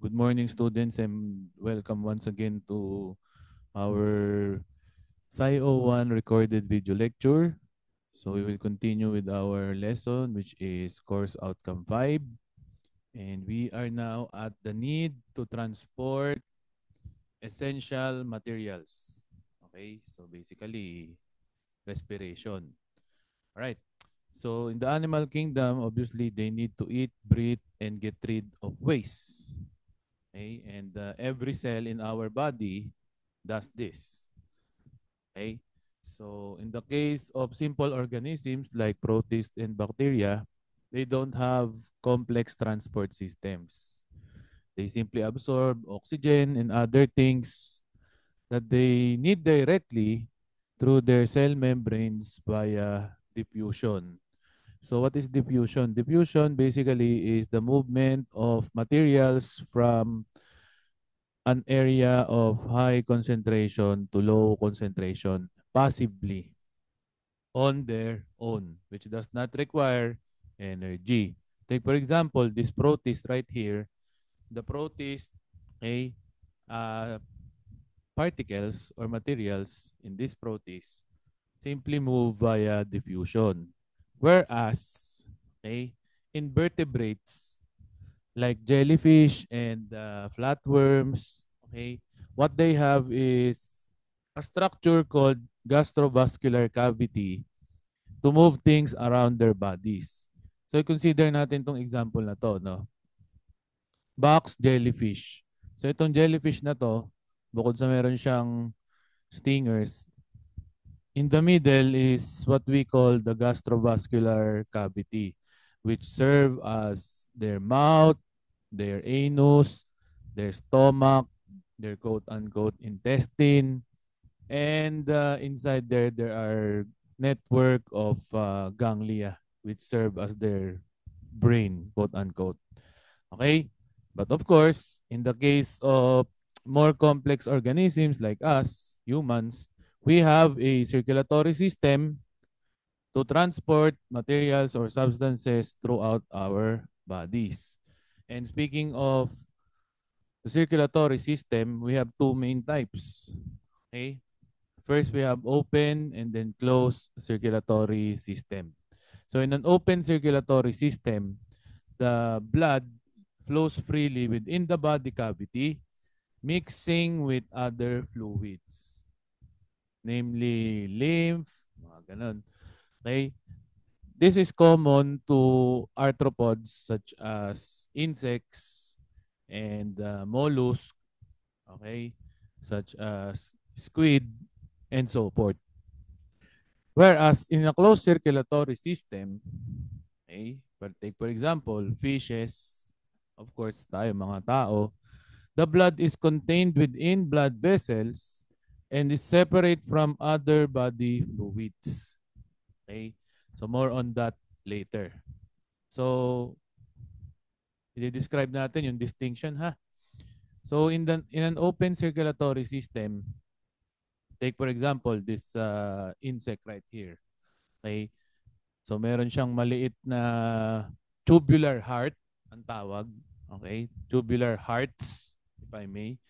Good morning, students, and welcome once again to our SciO1 recorded video lecture. So we will continue with our lesson, which is course outcome 5. And we are now at the need to transport essential materials. Okay, so basically, respiration. All right. So in the animal kingdom, obviously, they need to eat, breathe, and get rid of waste. Okay? And every cell in our body does this. Okay? So in the case of simple organisms like protists and bacteria, they don't have complex transport systems. They simply absorb oxygen and other things that they need directly through their cell membranes via diffusion. So what is diffusion? Diffusion basically is the movement of materials from an area of high concentration to low concentration passively on their own, which does not require energy. Take, for example, this protist right here. The protist, okay, uh, particles or materials in this protist simply move via diffusion. Whereas, okay, invertebrates like jellyfish and flatworms, okay, what they have is a structure called gastrovascular cavity to move things around their bodies. So consider natin tong example na to, no? Box jellyfish. So itong jellyfish na to, bukod sa meron siyang stingers, in the middle is what we call the gastrovascular cavity, which serve as their mouth, their anus, their stomach, their quote-unquote intestine, and inside there are network of ganglia, which serve as their brain, quote-unquote. Okay? But of course, in the case of more complex organisms like us, humans, we have a circulatory system to transport materials or substances throughout our bodies. And speaking of the circulatory system, we have two main types. Okay? First, we have open and then closed circulatory system. So in an open circulatory system, the blood flows freely within the body cavity, mixing with other fluids, namely lymph, mga ganun. Okay? This is common to arthropods such as insects and mollusks, okay, such as squid and so forth. Whereas in a closed circulatory system, okay, take for example, fishes, of course, tayo mga tao, the blood is contained within blood vessels and is separate from other body fluids. Okay? So more on that later. So, i-describe natin yung distinction ha. So in an open circulatory system, take for example this insect right here. Okay? So meron siyang maliit na tubular heart ang tawag. Okay? Tubular hearts, if I may,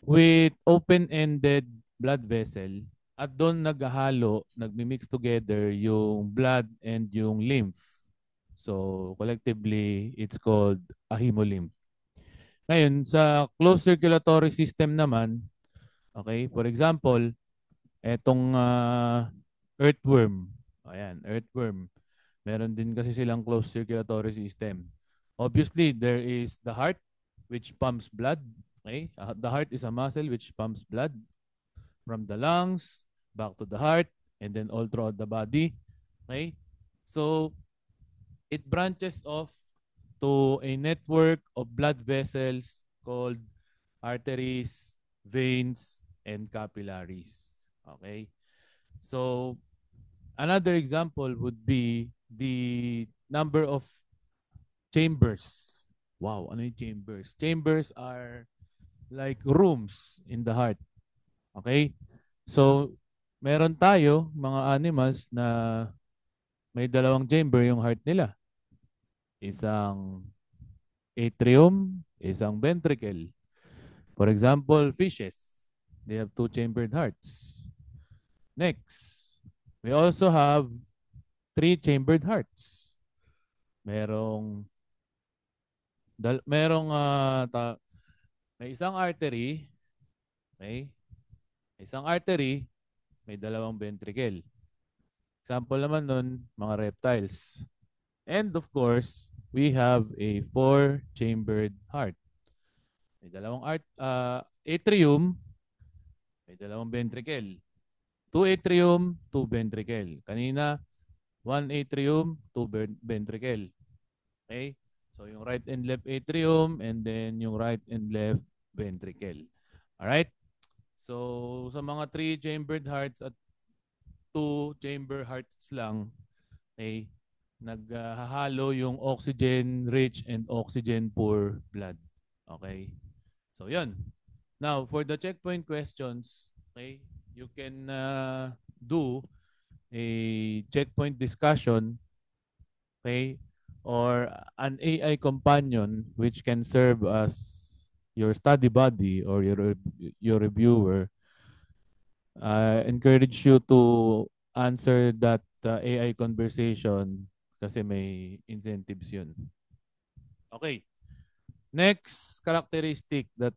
with open-ended blood vessel at doon naghahalo, nagmi-mix together yung blood and yung lymph. So collectively, it's called a hemolymph. Ngayon, sa closed circulatory system naman, okay, for example, etong earthworm. Ayan, earthworm. Meron din kasi silang closed circulatory system. Obviously, there is the heart which pumps blood. Okay? The heart is a muscle which pumps blood from the lungs back to the heart and then all throughout the body. Okay? So, it branches off to a network of blood vessels called arteries, veins, and capillaries. Okay? So, another example would be the number of chambers. Wow, ano yung chambers? Chambers are like rooms in the heart. Okay? So, meron tayo, mga animals, na may dalawang chamber yung heart nila. Isang atrium isang ventricle. For example, fishes, they have two chambered hearts. Next, we also have three chambered hearts. Merong merong may isang artery, okay? May isang artery, may dalawang ventricle. Example naman nun, mga reptiles. And of course, we have a four-chambered heart. May dalawang atrium, may dalawang ventricle. Two atrium, two ventricle. Kanina, one atrium, two ventricle. Okay? So yung right and left atrium and then yung right and left ventricle. Alright? So sa mga three-chambered hearts at two-chamber hearts lang, okay, naghahalo yung oxygen-rich and oxygen-poor blood. Okay? So yun. Now, for the checkpoint questions, okay, you can do a checkpoint discussion, okay, or an AI companion which can serve as your study buddy or your reviewer. I encourage you to answer that AI conversation kasi may incentives yun. Okay. Next characteristic that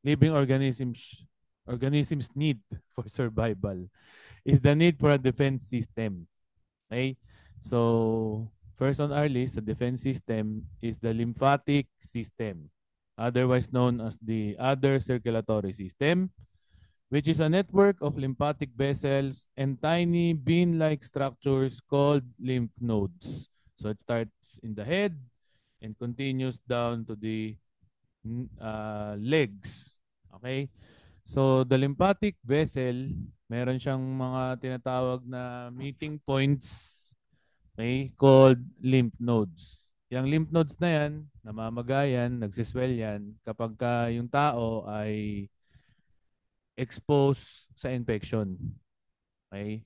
living organisms need for survival is the need for a defense system. Okay? So, first on our list, the defense system is the lymphatic system, otherwise known as the other circulatory system, which is a network of lymphatic vessels and tiny bean-like structures called lymph nodes. So it starts in the head and continues down to the legs. Okay? So the lymphatic vessel, meron siyang mga tinatawag na meeting points, okay, called lymph nodes. Yung lymph nodes na yan, namamagayan, nagsiswell yan kapag yung tao ay exposed sa infection. Okay?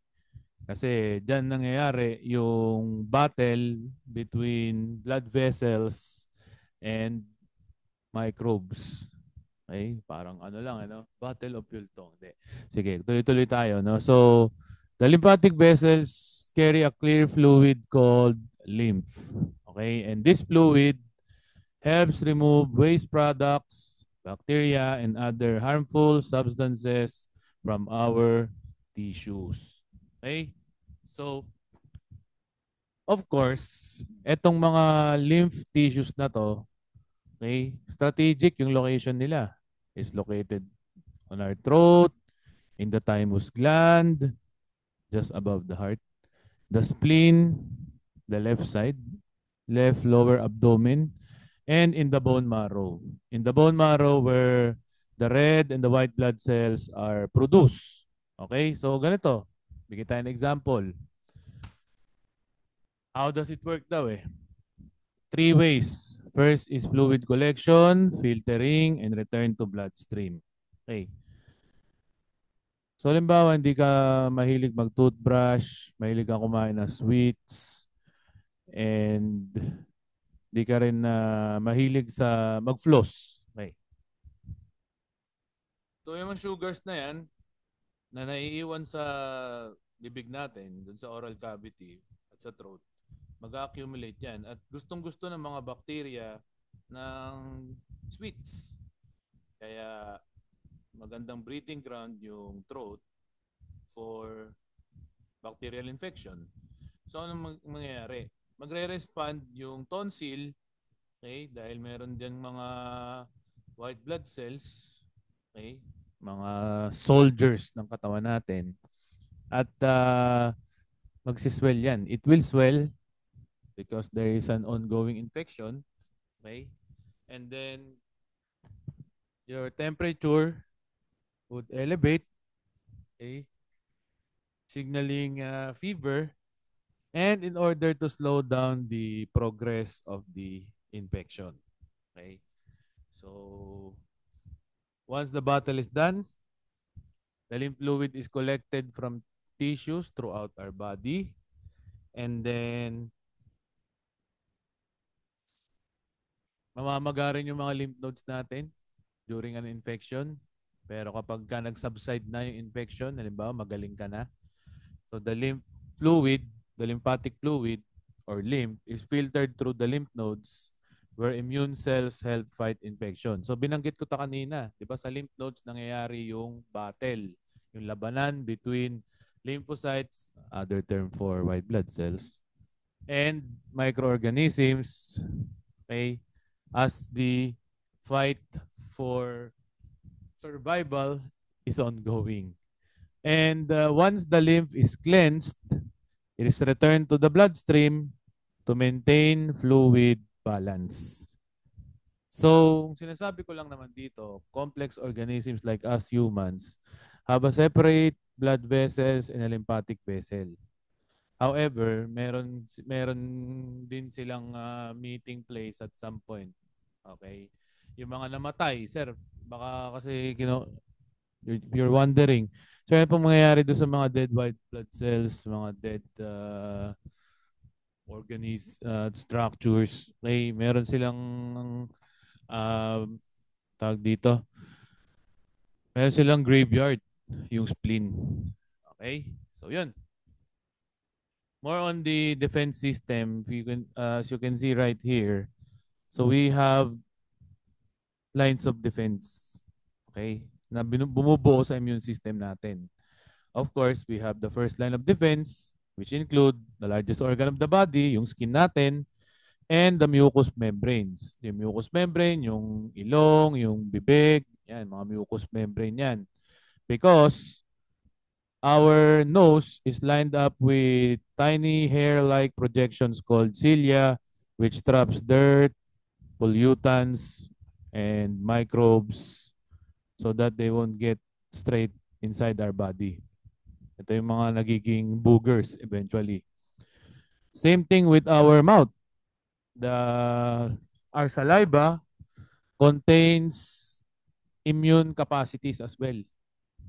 Kasi dyan nangyayari yung battle between blood vessels and microbes. Okay? Parang ano lang, ano? Battle of Yultong. Hindi. Sige, tuloy-tuloy tayo. No? So, the lymphatic vessels carry a clear fluid called lymph. Okay? And this fluid helps remove waste products, bacteria, and other harmful substances from our tissues. Okay? So, of course, etong mga lymph tissues na to, okay, strategic yung location nila. Is located on our throat, in the thymus gland, just above the heart, the spleen, the left side, left lower abdomen, and in the bone marrow. In the bone marrow where the red and the white blood cells are produced. Okay? So, ganito. Bigyan tayo ng example. How does it work daw eh? Three ways. First is fluid collection, filtering, and return to bloodstream. Okay. So, halimbawa, hindi ka mahilig mag-toothbrush, mahilig ka kumain ng sweets, and di ka rin mahilig sa mag-floss. Okay. So, yung mga sugars na yan, na naiiwan sa bibig natin, dun sa oral cavity at sa throat, mag-accumulate yan. At gustong-gusto ng mga bacteria ng sweets. Kaya magandang breeding ground yung throat for bacterial infection. So, anong mangyayari? Magre-respond yung tonsil, okay, dahil meron din mga white blood cells, okay, mga soldiers ng katawan natin. At magsiswell yan. It will swell because there is an ongoing infection. Okay? And then, your temperature would elevate. Okay? Signaling fever. And in order to slow down the progress of the infection. Okay? So, once the battle is done, the lymph fluid is collected from tissues throughout our body. And then, mamamaga rin yung mga lymph nodes natin during an infection. Pero kapag ka nag-subside na yung infection, halimbawa magaling ka na, so the lymph fluid, the lymphatic fluid or lymph is filtered through the lymph nodes where immune cells help fight infection. So binanggit ko ta kanina, 'di ba sa lymph nodes nangyayari yung battle, yung labanan between lymphocytes, other term for white blood cells, and microorganisms, okay, as the fight for survival is ongoing. And once the lymph is cleansed, it is returned to the bloodstream to maintain fluid balance. So, sinasabi ko lang naman dito, complex organisms like us humans have a separate blood vessels and a lymphatic vessel. However, meron din silang meeting place at some point. Okay? Yung mga namatay, sir, baka kasi you're wondering. So, ano pong mangyayari doon sa mga dead white blood cells, mga dead structures? Okay, meron silang uh, tawag dito, meron silang graveyard, yung spleen. Okay? So, yun. More on the defense system, if you can, as you can see right here, so we have lines of defense. Okay? Na bumubuo sa immune system natin. Of course, we have the first line of defense, which include the largest organ of the body, yung skin natin, and the mucous membranes. Yung mucous membrane, yung ilong, yung bibig, yan, mga mucous membrane yan. Because our nose is lined up with tiny hair-like projections called cilia, which traps dirt, pollutants, and microbes so that they won't get straight inside our body. Ito yung mga nagiging boogers eventually. Same thing with our mouth. Our saliva contains immune capacities as well.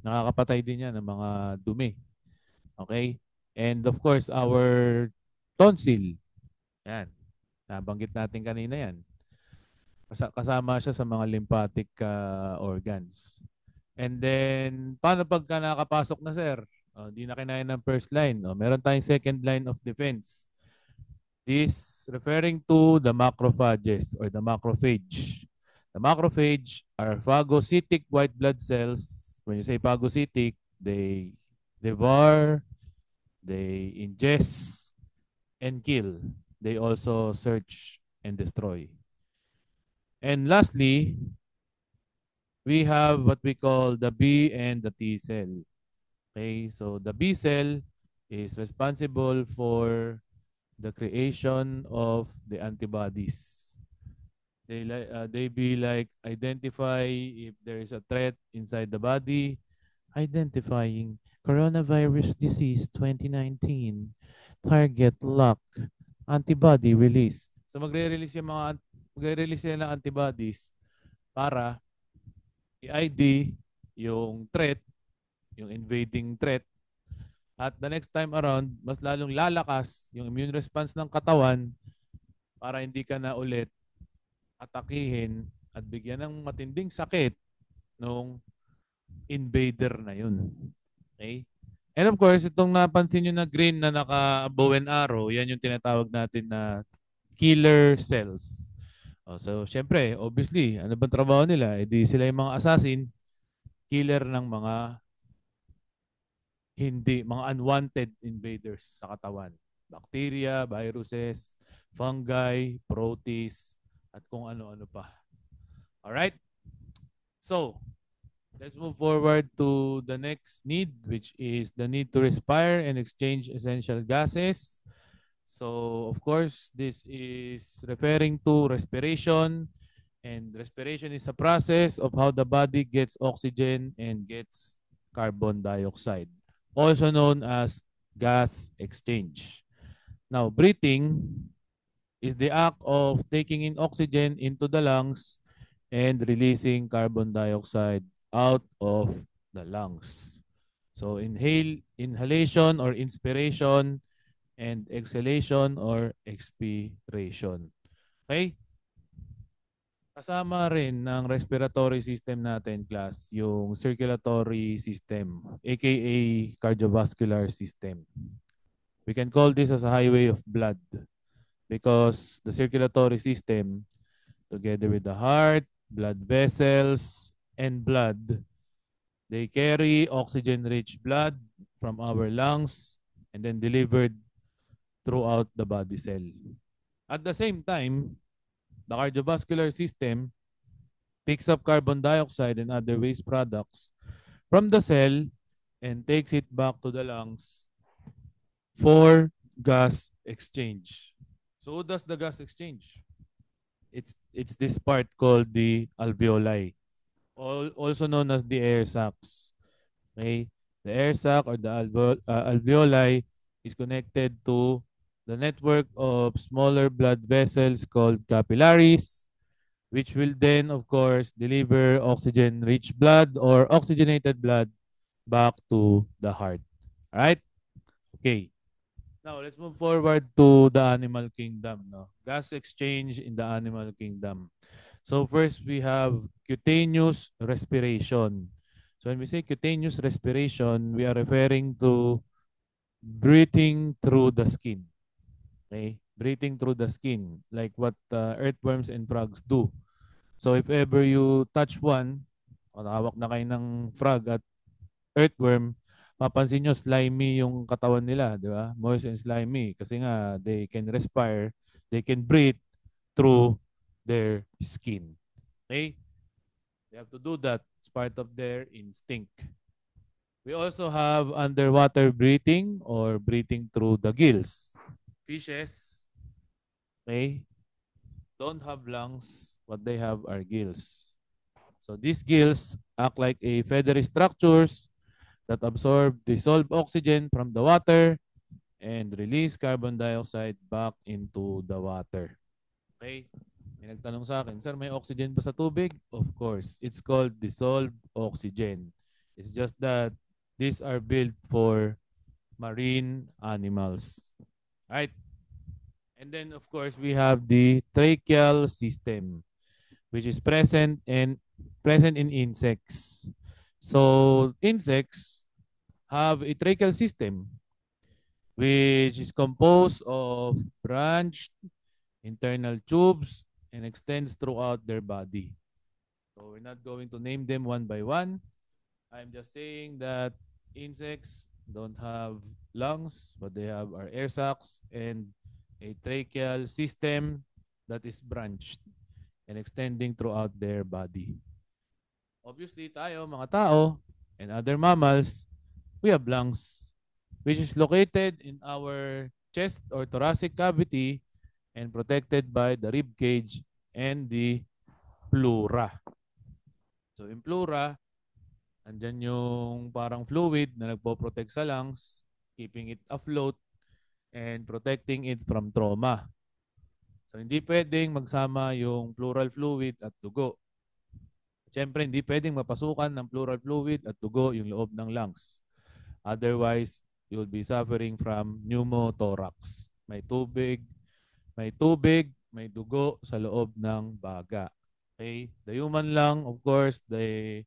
Nakakapatay din yan ng mga dumi. Okay? And of course, our tonsil. Yan. Nabanggit natin kanina yan. Kasama siya sa mga lymphatic organs. And then, paano pagka nakapasok na, sir? Di na kinaya ng first line. Meron tayong second line of defense. This referring to the macrophages or the macrophage. The macrophage are phagocytic white blood cells. When you say phagocytic, they devour, they ingest, and kill. They also search and destroy. And lastly, we have what we call the B and the T cell. Okay, so the B cell is responsible for the creation of the antibodies. They be like identify if there is a threat inside the body, identifying coronavirus disease 2019, target lock, antibody release. So magre-release sila ng antibodies para i-ID yung threat, yung invading threat. At the next time around, mas lalong lalakas yung immune response ng katawan para hindi ka na ulit atakihin at bigyan ng matinding sakit nung invader na yun. Okay? And of course, itong napansin nyo na green na naka-bow and arrow, yan yung tinatawag natin na killer cells. So, syempre, obviously, ano bang trabaho nila? E di sila yung mga assassin, killer ng mga unwanted invaders sa katawan. Bacteria, viruses, fungi, protists, at kung ano-ano pa. Alright? So, let's move forward to the next need, which is the need to respire and exchange essential gases. So, of course, this is referring to respiration. And respiration is a process of how the body gets oxygen and gets carbon dioxide, also known as gas exchange. Now, breathing is the act of taking in oxygen into the lungs and releasing carbon dioxide out of the lungs. So inhalation or inspiration, and exhalation or expiration. Okay? Kasama rin ng respiratory system natin, class, yung circulatory system, aka cardiovascular system. We can call this as a highway of blood because the circulatory system, together with the heart, blood vessels, and blood, they carry oxygen-rich blood from our lungs and then delivered throughout the body cell. At the same time, the cardiovascular system picks up carbon dioxide and other waste products from the cell and takes it back to the lungs for gas exchange. So who does the gas exchange? It's this part called the alveoli, also known as the air sacs. Okay? The air sac or the alveoli is connected to the network of smaller blood vessels called capillaries, which will then, of course, deliver oxygen-rich blood or oxygenated blood back to the heart. All right? Okay. Now, let's move forward to the animal kingdom. No? Gas exchange in the animal kingdom. So first, we have cutaneous respiration. So when we say cutaneous respiration, we are referring to breathing through the skin. Okay? Breathing through the skin, like what earthworms and frogs do. So if ever you touch one, o nakawak na kayo ng frog at earthworm, mapansin nyo slimy yung katawan nila, di ba? Moist and slimy kasi nga they can respire, they can breathe through their skin. Okay? They have to do that. It's part of their instinct. We also have underwater breathing or breathing through the gills. Fishes, okay, don't have lungs. What they have are gills. So these gills act like a feathery structures that absorb dissolved oxygen from the water and release carbon dioxide back into the water. Okay? May nagtanong sa akin, sir, may oxygen ba sa tubig? Of course. It's called dissolved oxygen. It's just that these are built for marine animals. Right? And then, of course, we have the tracheal system, which is present in insects. So, insects have a tracheal system, which is composed of branched internal tubes and extends throughout their body. So we're not going to name them one by one. I'm just saying that insects don't have lungs, but they have our air sacs and a tracheal system that is branched and extending throughout their body. Obviously, tayo, mga tao, and other mammals, we have lungs, which is located in our chest or thoracic cavity and protected by the rib cage and the pleura. So in pleura, andyan yung parang fluid na nagpo-protect sa lungs, keeping it afloat and protecting it from trauma. So hindi pwedeng magsama yung pleural fluid at dugo. Siyempre, hindi pwedeng mapasukan ng pleural fluid at dugo yung loob ng lungs. Otherwise, you will be suffering from pneumothorax. May tubig, may dugo sa loob ng baga. Okay? The human lung, of course, the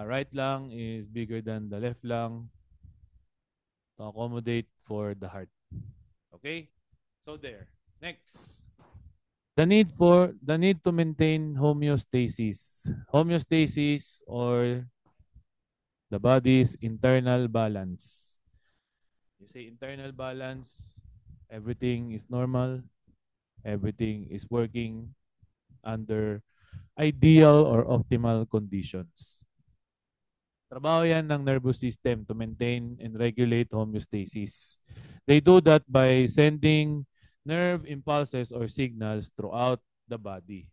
right lung is bigger than the left lung to accommodate for the heart. Okay? So there. Next. The need to maintain homeostasis. Homeostasis or the body's internal balance. You say internal balance, everything is normal, everything is working under ideal or optimal conditions. Trabaho yan ng nervous system to maintain and regulate homeostasis. They do that by sending nerve impulses or signals throughout the body.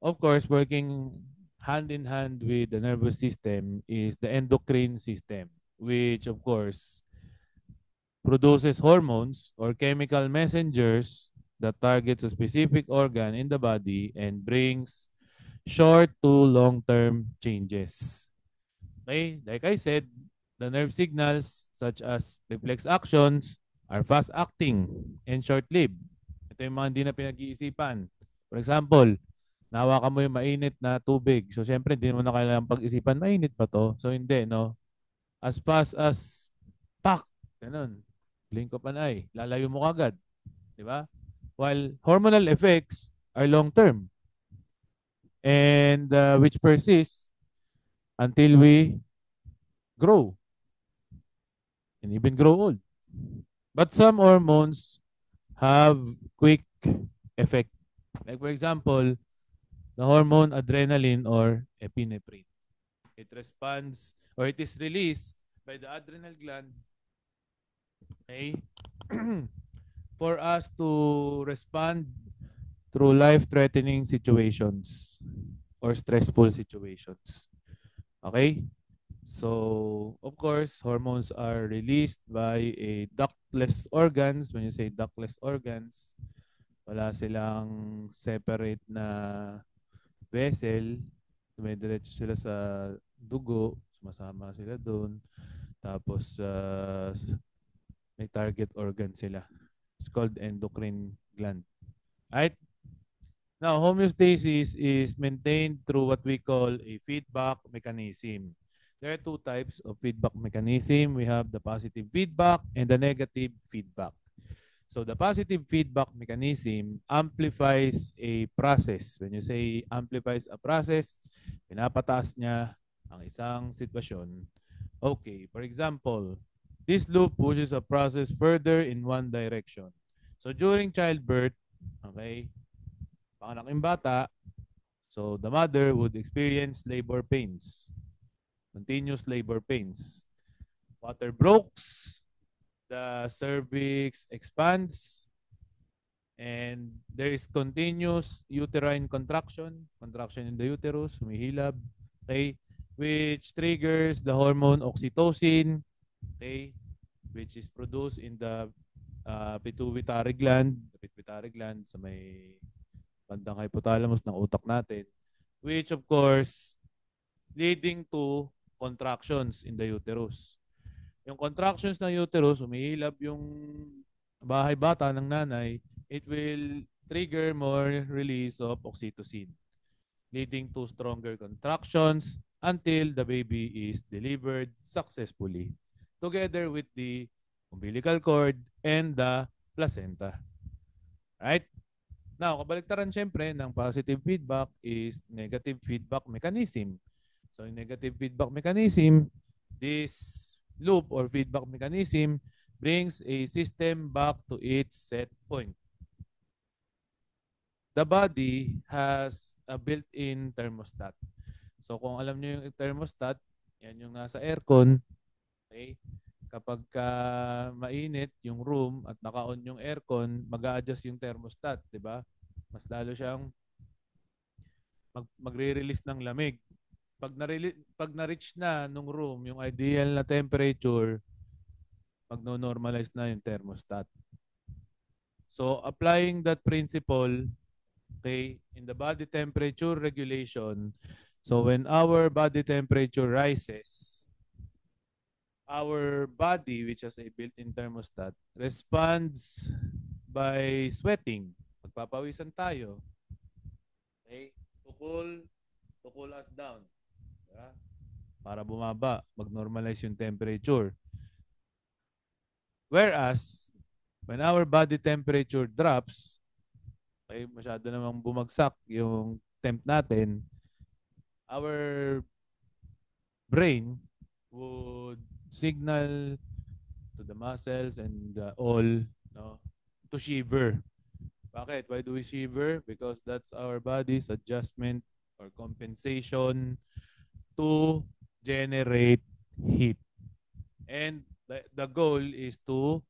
Of course, working hand in hand with the nervous system is the endocrine system, which of course produces hormones or chemical messengers that targets a specific organ in the body and brings short to long-term changes. Okay, like I said, the nerve signals such as reflex actions are fast-acting and short-lived. Ito yung mga hindi na pinag-iisipan. For example, nahawakan mo yung mainit na tubig. So, syempre, hindi mo na kailangan pag-isipan, mainit ba to? So, hindi, no? As fast as, pak! Ganun. Blink of an eye. Lalayo mo kagad. Di ba? While hormonal effects are long-term and which persist until we grow and even grow old. But some hormones have quick effect. Like for example, the hormone adrenaline or epinephrine. It responds or it is released by the adrenal gland, okay, for us to respond through life-threatening situations or stressful situations. Okay? So, of course, hormones are released by a ductless organs. When you say ductless organs, wala silang separate na vessel. Dumidiretso sila sa dugo. Sumasama sila doon. Tapos, may target organ sila. It's called endocrine gland. Right? Now, homeostasis is maintained through what we call a feedback mechanism. There are two types of feedback mechanism. We have the positive feedback and the negative feedback. So the positive feedback mechanism amplifies a process. When you say amplifies a process, pinapataas niya ang isang sitwasyon. Okay, for example, this loop pushes a process further in one direction. So during childbirth, okay, panganak yung bata, so the mother would experience labor pains, continuous labor pains. Water breaks, the cervix expands, and there is continuous uterine contraction, contraction in the uterus, humihilab, okay, which triggers the hormone oxytocin, okay, which is produced in the pituitary gland sa may bandang hypothalamus ng utak natin, which of course leading to contractions in the uterus. Yung contractions ng uterus, umihilab yung bahay bata ng nanay, it will trigger more release of oxytocin, leading to stronger contractions until the baby is delivered successfully, together with the umbilical cord and the placenta. Right? Now, kabaligtaran syempre ng positive feedback is negative feedback mechanism. So, in negative feedback mechanism, this loop or feedback mechanism brings a system back to its set point. The body has a built-in thermostat. So, kung alam niyo yung thermostat, yan yung nasa aircon, okay? Kapag mainit yung room at naka-on yung aircon, mag-a-adjust yung thermostat, di ba? Mas lalo siyang magre-release ng lamig. Pag na-reach na nung room, yung ideal na temperature, magno-normalize na yung thermostat. So, applying that principle, okay, in the body temperature regulation, so when our body temperature rises, our body, which has a built-in thermostat, responds by sweating. Magpapawisan tayo. Okay? To cool us down. Diba? Para bumaba, mag-normalize yung temperature. Whereas, when our body temperature drops, okay, masyado namang bumagsak yung temp natin, our brain would signal to the muscles and all, no, to shiver. Bakit? Why do we shiver? Because that's our body's adjustment or compensation to generate heat. And the goal is to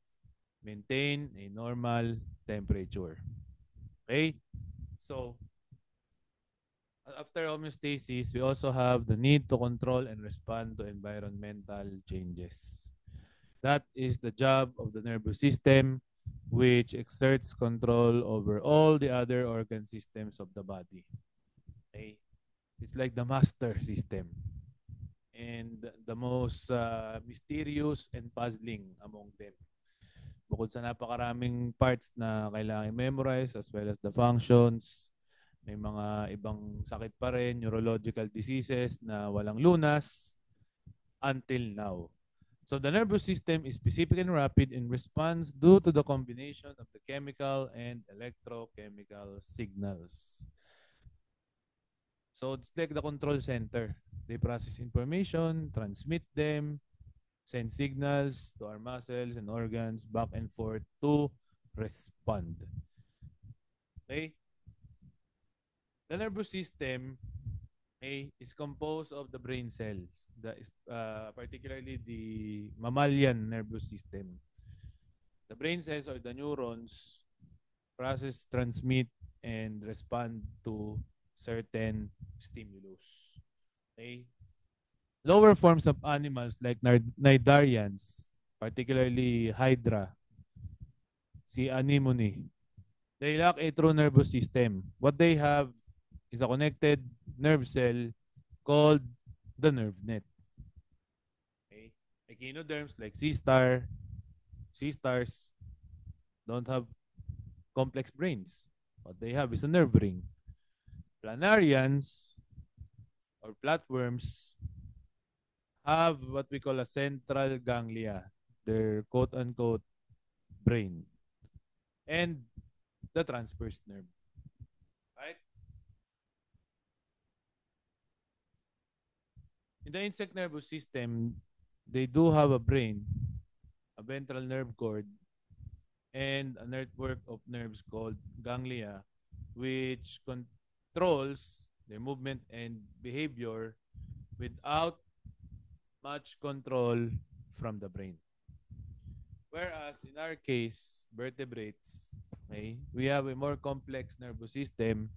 maintain a normal temperature. Okay? So, after homeostasis, we also have the need to control and respond to environmental changes. That is the job of the nervous system, which exerts control over all the other organ systems of the body. Okay? It's like the master system. And the most mysterious and puzzling among them. Bukod sa napakaraming parts na kailangan memorize as well as the functions, May mga ibang sakit pa rin, neurological diseases na walang lunas until now. So the nervous system is specific and rapid in response due to the combination of the chemical and electrochemical signals. So it's like the control center. They process information, transmit them, send signals to our muscles and organs back and forth to respond. Okay? The nervous system is composed of the brain cells, particularly the mammalian nervous system. The brain cells or the neurons process, transmit, and respond to certain stimulus. Okay? Lower forms of animals like cnidarians, particularly hydra, sea anemone, they lack a true nervous system. What they have is a connected nerve cell called the nerve net. Okay? Echinoderms like sea stars don't have complex brains. What they have is a nerve ring. Planarians or flatworms have what we call a central ganglia, their quote-unquote brain, and the transverse nerve. Right? In the insect nervous system, they do have a brain, a ventral nerve cord, and a network of nerves called ganglia, which controls their movement and behavior without much control from the brain. Whereas in our case, vertebrates, okay, we have a more complex nervous system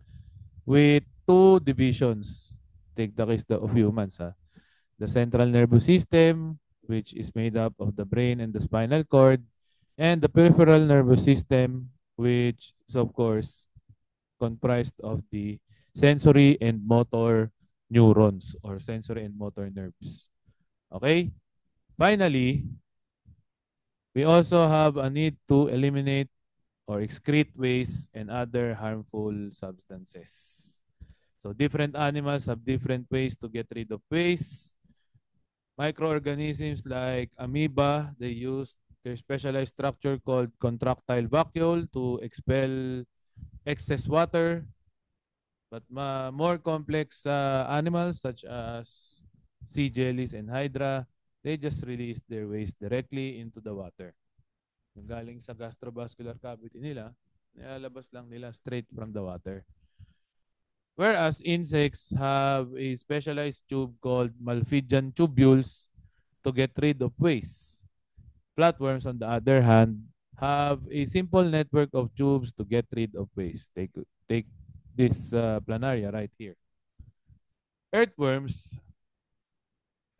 with two divisions. Take the case of humans. The central nervous system, which is made up of the brain and the spinal cord, and the peripheral nervous system, which is, of course, comprised of the sensory and motor neurons or sensory and motor nerves. Okay? Finally, we also have a need to eliminate or excrete waste and other harmful substances. So different animals have different ways to get rid of waste. Microorganisms like amoeba, they use their specialized structure called contractile vacuole to expel excess water. But more complex animals such as sea jellies and hydra, they just release their waste directly into the water. Yung galing sa gastrovascular cavity nila, nilalabas lang nila straight from the water. Whereas insects have a specialized tube called Malpighian tubules to get rid of waste. Flatworms, on the other hand, have a simple network of tubes to get rid of waste. Take this planaria right here. Earthworms,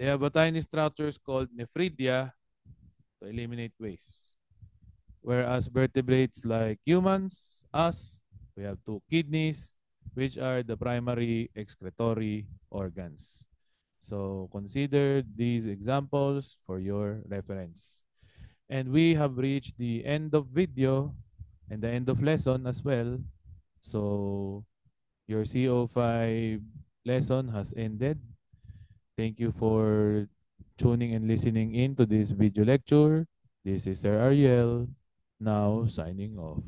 they have a tiny structures called nephridia to eliminate waste. Whereas vertebrates like humans, us, we have two kidneys, which are the primary excretory organs. So consider these examples for your reference. And we have reached the end of video and the end of lesson as well. So your CO5 lesson has ended. Thank you for tuning and listening in to this video lecture. This is Sir Ariel, now signing off.